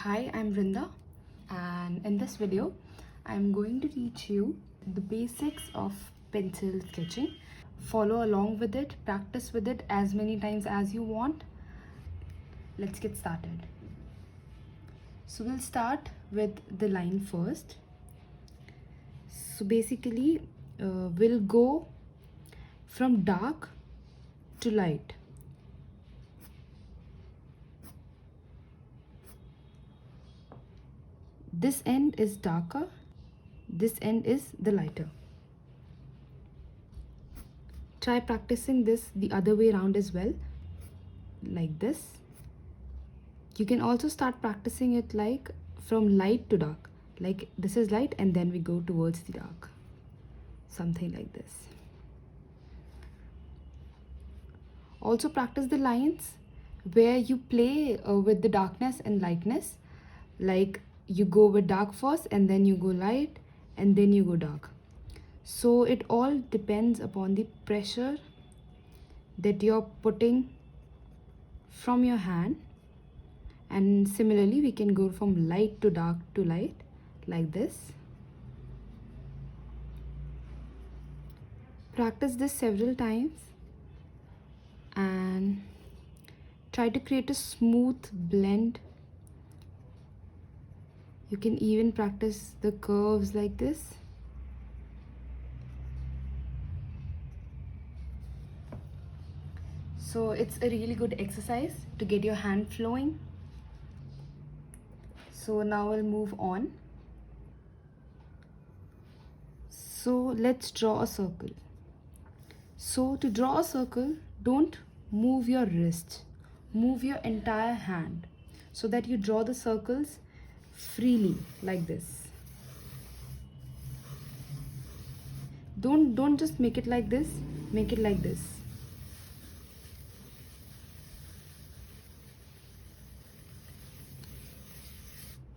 Hi, I'm Vrinda, and in this video I'm going to teach you the basics of pencil sketching. Follow along with it, practice with it as many times as you want. Let's get started. So we'll start with the line first. So basically we'll go from dark to light. This end is darker, this end is the lighter. Try practicing this the other way around as well, like this. You can also start practicing it like from light to dark, like this is light and then we go towards the dark, something like this. Also practice the lines where you play with the darkness and lightness, like you go with dark first and then you go light and then you go dark. So it all depends upon the pressure that you're putting from your hand. And similarly we can go from light to dark to light, like this. Practice this several times and try to create a smooth blend. You can even practice the curves like this. So it's a really good exercise to get your hand flowing. So now we'll move on. So let's draw a circle. So to draw a circle, don't move your wrist, move your entire hand so that you draw the circles freely, like this. Don't just make it like this, make it like this.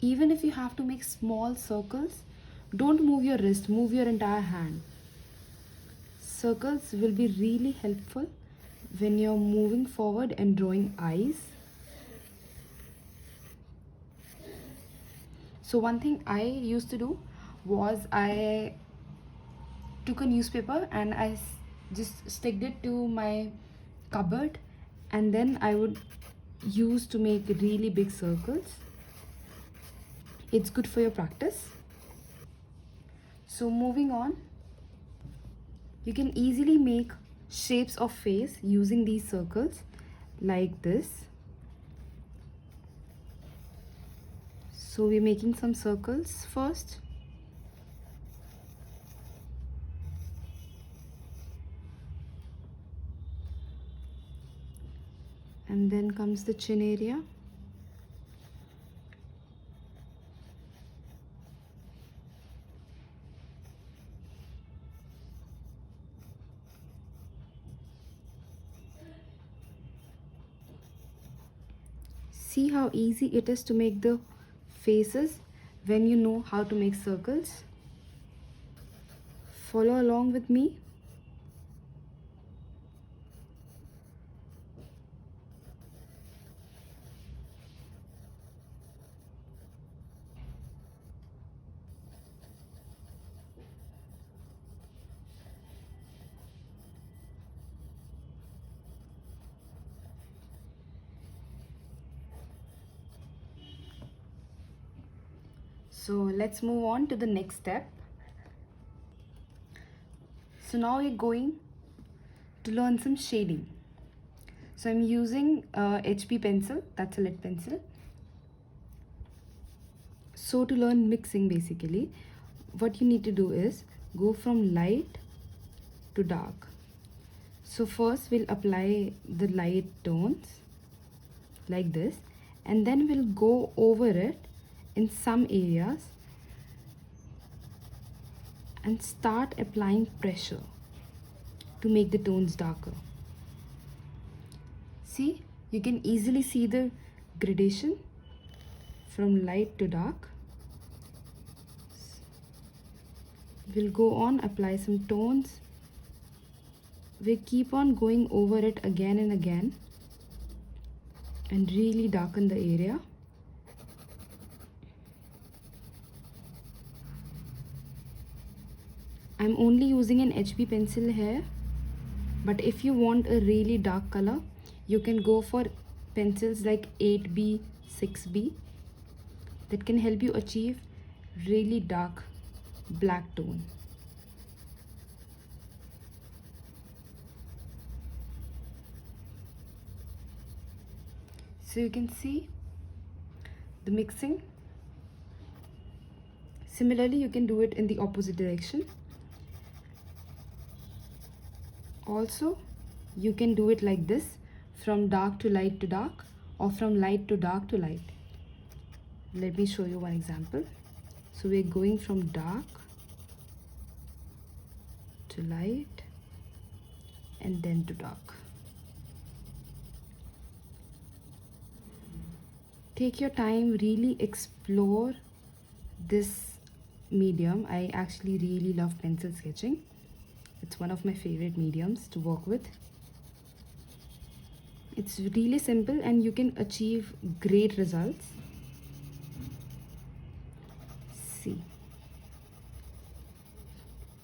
Even if you have to make small circles, don't move your wrist, move your entire hand. Circles will be really helpful when you're moving forward and drawing eyes. So one thing I used to do was I took a newspaper and I just sticked it to my cupboard, and then I would use to make really big circles. It's good for your practice. So moving on, you can easily make shapes of face using these circles, like this. So we're making some circles first. And then comes the chin area. See how easy it is to make the faces when you know how to make circles. Follow along with me. So let's move on to the next step. So now we're going to learn some shading. So I'm using HP pencil, that's a lead pencil. So to learn mixing, basically what you need to do is go from light to dark. So first we'll apply the light tones like this, and then we'll go over it in some areas and start applying pressure to make the tones darker. See, you can easily see the gradation from light to dark. We'll go on, apply some tones. We keep on going over it again and again and really darken the area. I'm only using an HB pencil here, but if you want a really dark color, you can go for pencils like 8B, 6B that can help you achieve really dark black tone. So you can see the mixing. Similarly, you can do it in the opposite direction. Also, you can do it like this, from dark to light to dark, or from light to dark to light. Let me show you one example. So we're going from dark to light and then to dark. Take your time, really explore this medium. I actually really love pencil sketching. It's one of my favorite mediums to work with. It's really simple and you can achieve great results. See.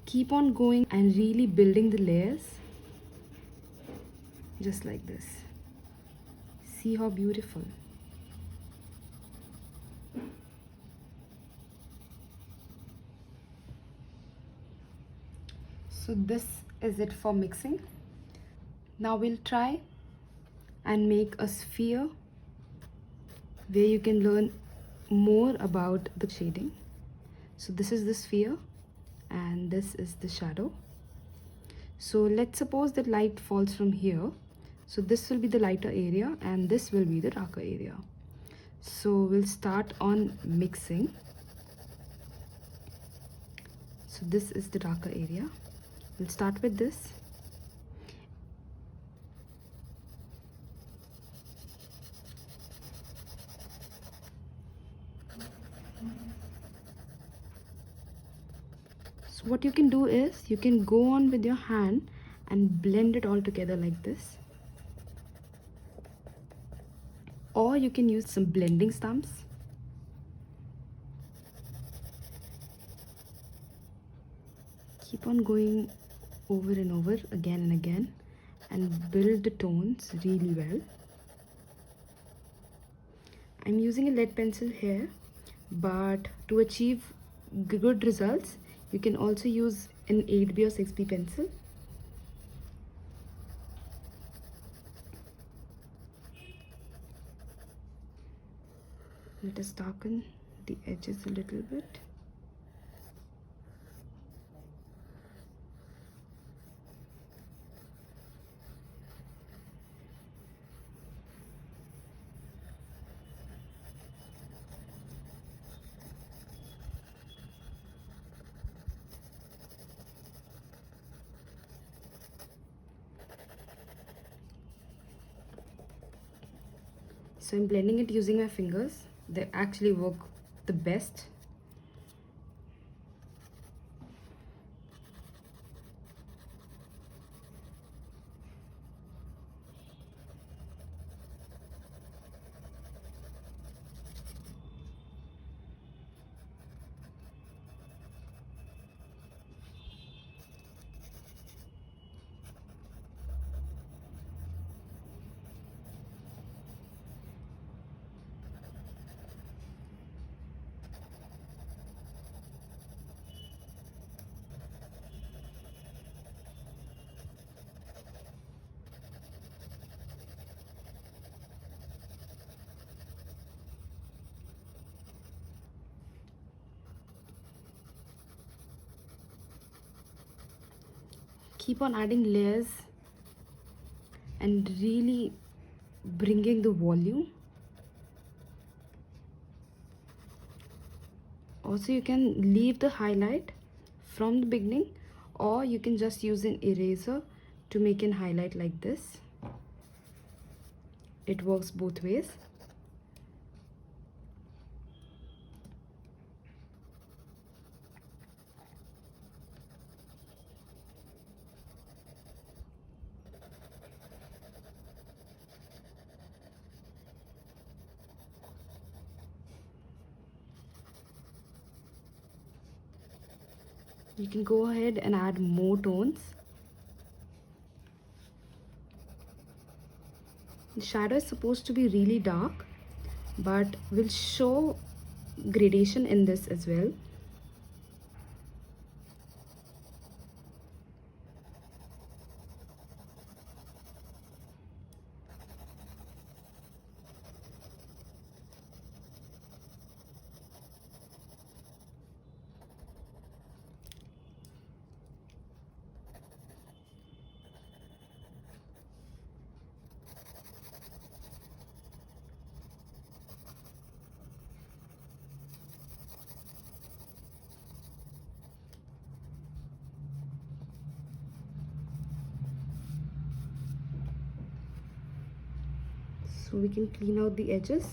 Keep on going and really building the layers. Just like this. See how beautiful. So this is it for mixing. Now we'll try and make a sphere where you can learn more about the shading. So this is the sphere and this is the shadow. So let's suppose that light falls from here. So this will be the lighter area and this will be the darker area. So we'll start on mixing. So this is the darker area. We'll start with this. So what you can do is you can go on with your hand and blend it all together like this. Or you can use some blending stumps. Keep on going over and over again and again and build the tones really well. I'm using a lead pencil here, but to achieve good results, you can also use an 8B or 6B pencil. Let us darken the edges a little bit. So I'm blending it using my fingers. They actually work the best. Keep on adding layers and really bringing the volume. Also, you can leave the highlight from the beginning, or you can just use an eraser to make an highlight like this. It works both ways. You can go ahead and add more tones. The shadow is supposed to be really dark, but will show gradation in this as well. So we can clean out the edges.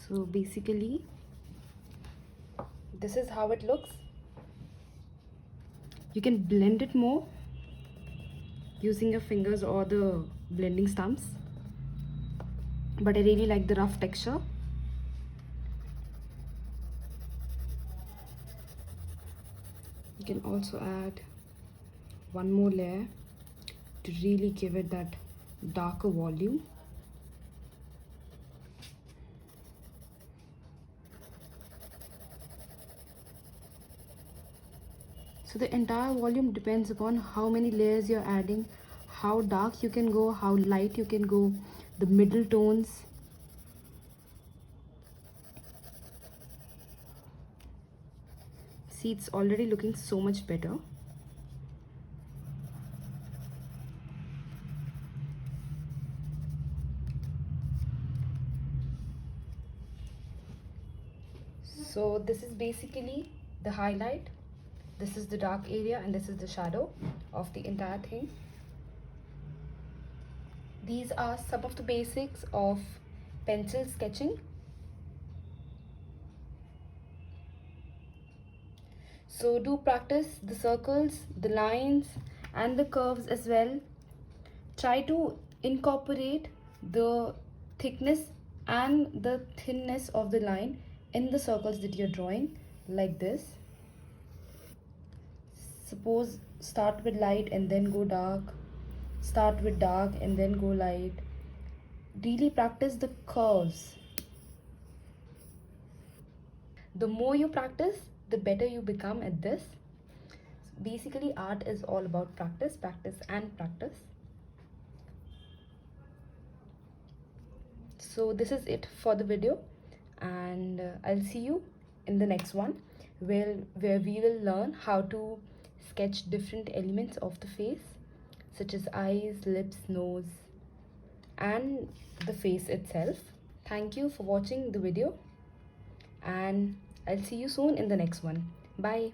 So basically, this is how it looks. You can blend it more using your fingers or the blending stumps, but I really like the rough texture. You can also add one more layer to really give it that darker volume. So the entire volume depends upon how many layers you're adding, how dark you can go, how light you can go, the middle tones. See, it's already looking so much better. So this is basically the highlight. This is the dark area and this is the shadow of the entire thing. These are some of the basics of pencil sketching. So do practice the circles, the lines and the curves as well. Try to incorporate the thickness and the thinness of the line in the circles that you're drawing, like this. Suppose start with light and then go dark, start with dark and then go light. Really practice the curves. The more you practice, the better you become at this. Basically, art is all about practice, practice and practice. So this is it for the video, and I'll see you in the next one where we will learn how to sketch different elements of the face, such as eyes, lips, nose and the face itself. Thank you for watching the video, and I'll see you soon in the next one. Bye.